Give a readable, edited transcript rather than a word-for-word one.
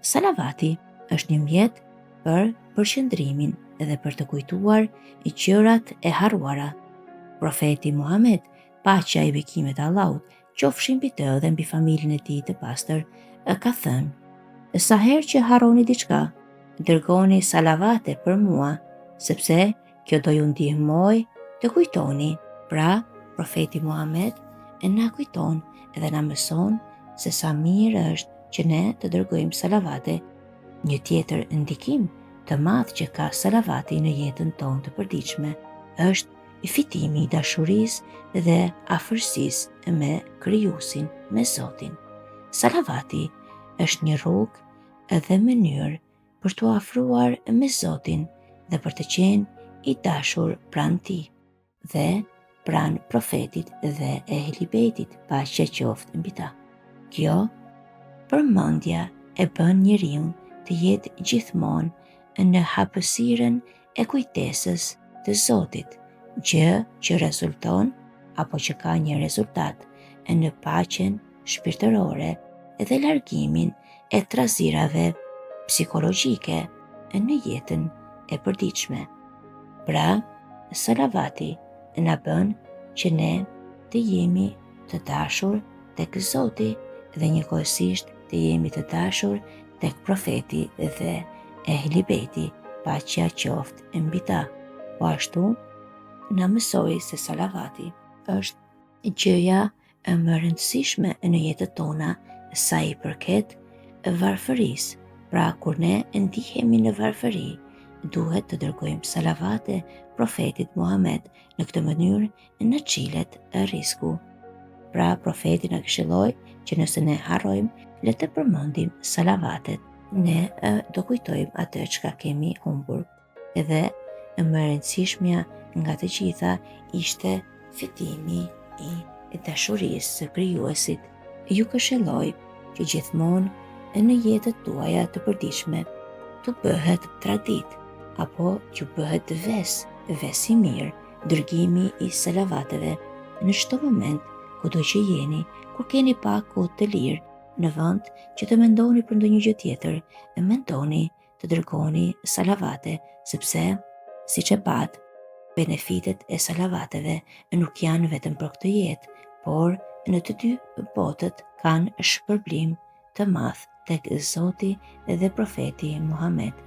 Salavati është një mjet për përqendrimin dhe për të kujtuar i gjërat e harruara. Profeti Muhammed, paqja i bekimet e Allahut, qofshin mbi të dhe mbi familjen e tij të pastër, ka thënë: sa herë që harroni diçka, dërgoni salavate për mua, sepse kjo do ju ndihmoj të kujtoni. Pra, profeti Muhammed na kujton dhe na mëson se sa mirë është që ne të dërgojmë salavate. Një tjetër ndikim të madh që ka salavati në jetën tonë të përditshme është fitimi i dashurisë dhe afërsisë me Krijuesin, me Zotin. Salavati është një rrugë dhe mënyrë për t'u afruar me Zotin dhe për të qenë i dashur pranë Tij dhe pranë profetit dhe Ehli Bejtit, paqja qoftë mbi ta. Kjo përmendja e bën njeriu të jetë gjithmonë në hapësirën e kujtesës të Zotit, gjë që rezulton apo që ka një rezultat në paqen shpirtërore dhe largimin e trazirave psikologjike në jetën e përditshme. Pra, salavati na bën që ne të jemi të dashur tek Zoti dhe njëkohësisht të jemi të dashur tek profeti dhe Ehli Bejti, paqja qoftë mbi ta. Po ashtu na mësoi se salavati është gjëja më e rëndësishme në jetën tona sa i përket varfërisë. Pra, kur ne ndihemi në varfëri, duhet të dërgojmë salavate profetit Muhammed. Në këtë mënyrë në qilet risku. Pra, profeti na këshilloi që nëse ne harrojmë, le të përmendim salavatet. Ne do kujtojmë atë çka kemi humbur. Edhe më e rëndësishmja nga të gjitha ishte fitimi i dashurisë së Krijuesit. Ju këshilloj që gjithmonë në jetët tuaja të përditshme të bëhet traditë apo që bëhet ves i mirë, dërgimi i salavateve në çdo moment, kudo që jeni, kur keni pak kohë të lirë, në vend që të mendoni për ndonjë gjë tjetër, mendoni të dërgoni salavate, sepse, siç e pat, benefitet e salavateve nuk janë vetëm për këtë jetë, por në të dy botët kanë shpërblim të madh tek Zoti dhe profeti Muhammed.